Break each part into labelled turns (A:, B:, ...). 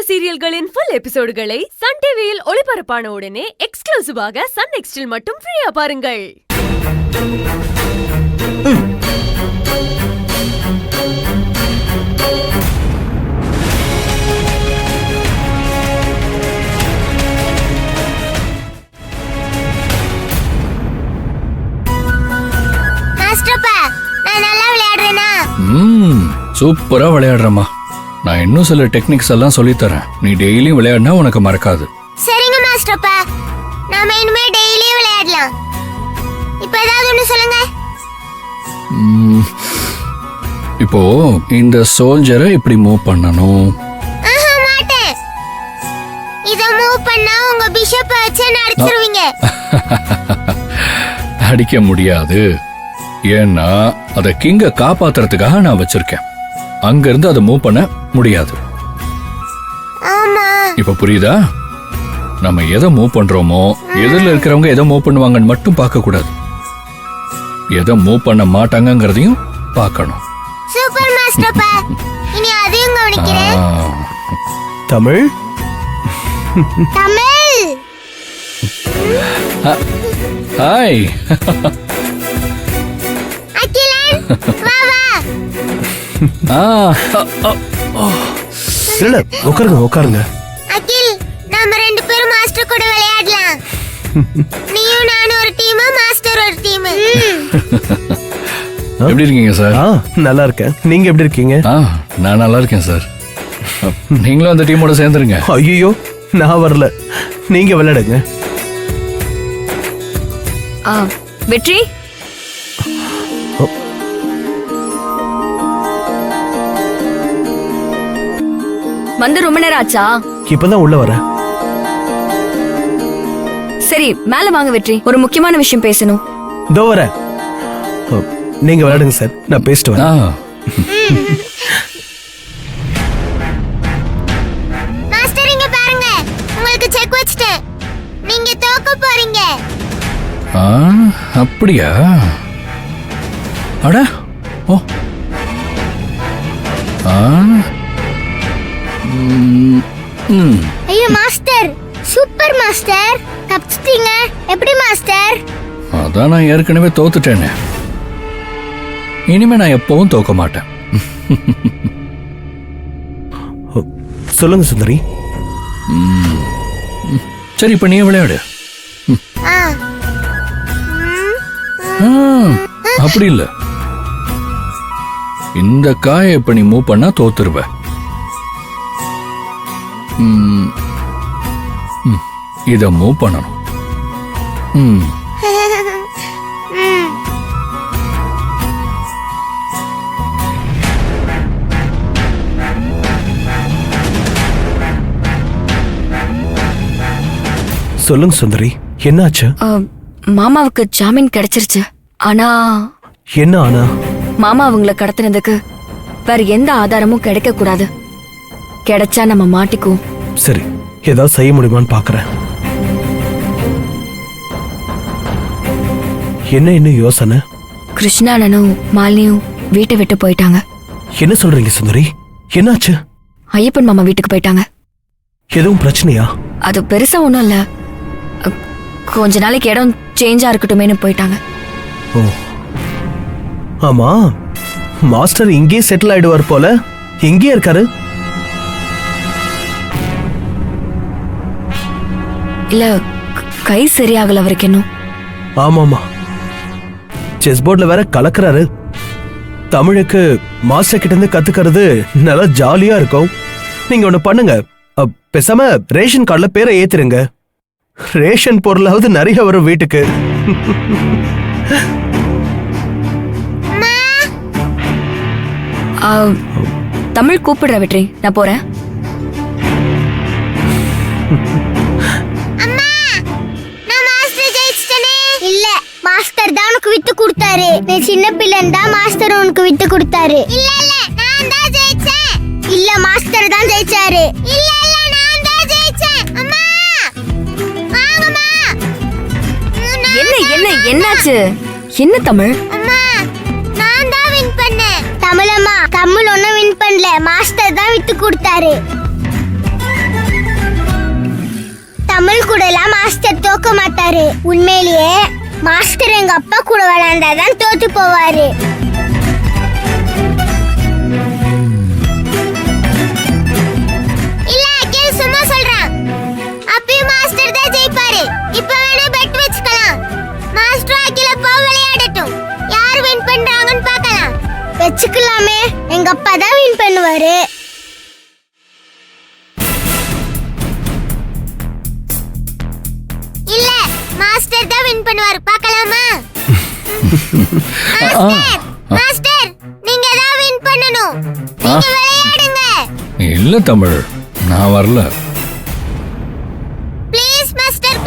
A: சீரியல்களின் full எபிசோடுகளை Sun டிவியில் ஒளிபரப்பான உடனே எக்ஸ்க்ளூசிவாக சன் நெக்ஸ்டில் மட்டும் ஃப்ரீயா பாருங்கள்.
B: சூப்பரா விளையாடுறமா. நான் இன்னும் சில டெக்னிக்ஸ் எல்லாம் சொல்லி தரேன். நீ டெய்லியும் விளையாடினா உனக்கு மறக்காது.
C: சரிங்க மாஸ்டர்ப்பா, நாம இனிமே டெய்லியும் விளையாடலாம். இப்போ ஏதாவது ஒன்று சொல்லுங்க.
B: இப்போ இந்த சோல்ஜரை இப்படி மூவ் பண்ணணும்.
C: மாட்டேன். இத மூவ் பண்ணா உங்க பிஷப் வச்சு அடிச்சிருவீங்க.
B: அடிக்க முடியாது. ஏன்னா அத கிங்க காப்பாத்துறதுக்காக நான் வச்சிருக்கேன். அங்க இருந்து அதை மூவ் பண்ண முடியாது. இப்ப புரியுதா? நம்ம எதை மூவ் பண்றோமோ, எதிரில் இருக்கிறவங்க எதை மூவ் பண்ணுவாங்கன்னு மட்டும் பார்க்க கூடாது. எதை மூவ் பண்ண மாட்டாங்கங்கறதையும் பார்க்கணும்.
C: சூப்பர் மாஸ்டர்ப்பா, இனி அதையும் கவனிக்கிறேன்.
D: தமிழ்
C: தமிழ்
B: ஹாய்
C: அகிலன், வா வா.
D: இல்ல, உட்காருங்க.
C: அகில், நாம ரெண்டு பேரும் மாஸ்டர் கூட விளையாடலாம். நீயும் நானும் ஒரு டீம், மாஸ்டர் ஒரு டீம்.
B: எப்படி இருக்கீங்க சார்?
D: நல்லா இருக்கேன். நீங்க எப்படி இருக்கீங்க?
B: நான் நல்லா இருக்கேன் சார். நீங்களும் அந்த டீமோட சேர்ந்துருங்க.
D: ஐயோ, நான் வரல. நீங்க விளையாடுங்க.
A: வெற்றி, வந்து ரொம்ப நேரம் ஆச்சா?
D: இப்பதான் உள்ள வர.
A: சரி, மேல வாங்க வெற்றி, ஒரு முக்கியமான விஷயம் பேசணும்.
D: இதோ வர. நீங்க விளையாடுங்க சார், நான் பேசிட்டு வரேன்.
C: மாஸ்டர் இங்க பாருங்க, உங்களுக்கு செக் வச்சிட்டேன். நீங்க தோக்க போறீங்க.
B: அப்படியா? அட ஓ,
C: ஐயோ மாஸ்டர், சூப்பர் மாஸ்டர், தப்பிச்சிட்டீங்க. எப்படி மாஸ்டர்?
B: அதான் நான் ஏற்கனவே தோத்துட்டேனே. இனிமே நான் எப்பவும் தோக்க மாட்டேன்.
D: சொல்லுங்க சுந்தரி.
B: சரி, இப்ப நீ விளையாடு. அப்படி இல்ல, இந்த காயை இப்ப நீ மூவ் பண்ணா தோத்துருவ. இத மூவ் பண்ணணும்.
D: சொல்லுங்க சுந்தரி, என்னாச்சு?
A: மாமாவுக்கு ஜாமீன் கிடைச்சிருச்சு. ஆனா
D: என்ன ஆனா?
A: மாமா அவங்கள கடத்தினதுக்கு வேற எந்த ஆதாரமும் கிடைக்க கூடாது. கிடைச்சா நம்ம மாட்டிக்குவோம்.
D: சரி, ஏதாவது செய்ய முடியுமான்னு பாக்குறேன். என்ன யோசனை?
A: கிருஷ்ணானனும் மாலினியும் வீட்டை விட்டு போயிட்டாங்க.
D: என்ன சொல்றீங்க சுந்தரி? என்னாச்சு?
A: ஐயப்பன் மாமா வீட்டுக்கு போயிட்டாங்க.
D: எதுவும் பிரச்சனையா?
A: அது பெருசா ஒண்ணும் இல்ல, கொஞ்ச நாளைக்கு இடம் சேஞ்சா இருக்கட்டுமேனு போயிட்டாங்க.
D: ஓ, ஆமா, மாஸ்டர் இங்கே செட்டில் ஆயிடுவார் போல. எங்கே இருக்காரு?
A: இல்ல, கை சரியாகல அவருக்கு இன்னும்.
D: ஆமாமா, செஸ் போர்ட்ல வேற கலக்குறாரு. தமிழுக்கு மாஸ்டர் கிட்ட இருந்து கத்துக்கிறது நல்லா ஜாலியா இருக்கும். நீங்க ஒண்ணு பண்ணுங்க, பேசாம ரேஷன் கார்டுல பேரை ஏத்துருங்க. ரேஷன் பொருளாவது நிறைய வரும் வீட்டுக்கு.
A: தமிழ் கூப்பிடுற வெற்றி, நான் போறேன்.
C: இல்ல, மாஸ்டர் தான் உனக்கு விட்டு கொடுத்தாரு. நீ சின்ன பிள்ளைன்னு தான் மாஸ்டர் உனக்கு விட்டு கொடுத்தாரு. இல்ல இல்ல, நான் தான் ஜெயிச்சேன். இல்ல, மாஸ்டர் தான் ஜெயிச்சாரு. இல்ல இல்ல, நான் தான் ஜெயிச்சேன். அம்மா வாங்கம்மா.
A: என்னாச்சு? என்ன தமிழ்?
C: அம்மா, நான் தான் வின் பண்ணேன். தமிழம்மா, தமிழ் ஒன்னும் வின் பண்ணல, மாஸ்டர் தான் விட்டு கொடுத்தாரு. தமிழ் கூட எல்லாம் மாஸ்டர் தோக்க மாட்டாரு. உண்மையிலேயே மாஸ்டர் எங்க அப்பா கூட விளையாண்டாதான் தோத்து போவாரு. இல்ல அகில் சும்மா சொல்றான். அப்பயும் மாஸ்டர் தான் ஜெயிப்பாரு. இப்ப வேணா பெட் வச்சுக்கலாம். மாஸ்டர் அகில போ விளையாடட்டும். யார் வின் பண்றாங்கன்னு பார்க்கலாம். வெச்சுக்கலாமே. எங்க அப்பா தான் வின் பண்ணுவாரு. இல்ல மாஸ்டர் தான் வின் பண்ணுவாரு. பார்க்கலாமா? மாஸ்டர் மாஸ்டர் நீங்க தான் வின் பண்ணனும். நீங்க விளையாடுங்க.
B: இல்ல தமிழ், நான் வரல.
C: ப்ளீஸ் மாஸ்டர்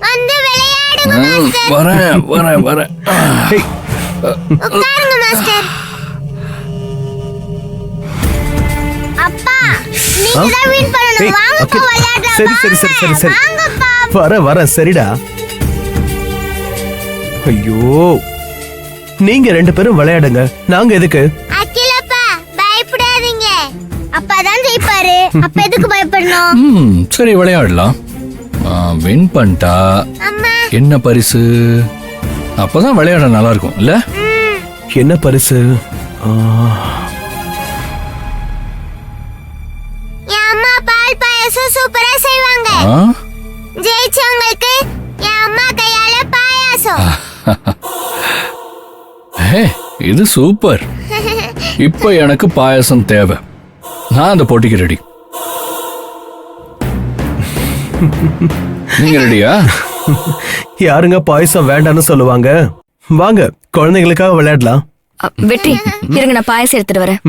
C: வந்து விளையாடுங்க மாஸ்டர்.
B: வரேன்.
D: ஹேய்,
C: உட்காருங்க மாஸ்டர். அப்பா நீங்க தான் வின் பண்ணனும்.
D: ஹேய்,
C: வாங்க
D: அகில்.
C: விளையாடலாம்.
D: சரி.
C: வாங்கப்பா.
D: வர சரிடா. ஐயோ, நீங்க 2 பேரும் விளையாடுங்க. நாங்க எதுக்கு?
C: அகிலப்பா பயப்படாதீங்க. அப்பா தான் ஜெயிப்பாரு. அப்ப எதுக்கு பயப்படணும்?
B: சரி விளையாடலாம். வின் பண்ணிட்டா
C: அம்மா
B: என்ன பரிசு? அப்பதான் விளையாட நல்லா இருக்கும் இல்ல?
D: என்ன பரிசு?
C: என் அம்மா பால் பாயாசம் சூப்பரா செய்வாங்க.
B: ஆ?
C: ஜெயிச்சவங்களுக்கு என் அம்மா கையால பாயாசம்.
B: ஹே, இது சூப்பர். இப்ப எனக்கு பாயாசம் தேவை. நான் அந்த போட்டிக்கு ரெடி. நீங்க ரெடியா?
D: யாருங்க பாயசம் வேண்டான்னு சொல்லுவாங்க? வாங்க குழந்தைகளுக்காக விளையாடலாம்.
E: வெற்றி இருங்க, நான் பாயசம் எடுத்துட்டு வரேன்.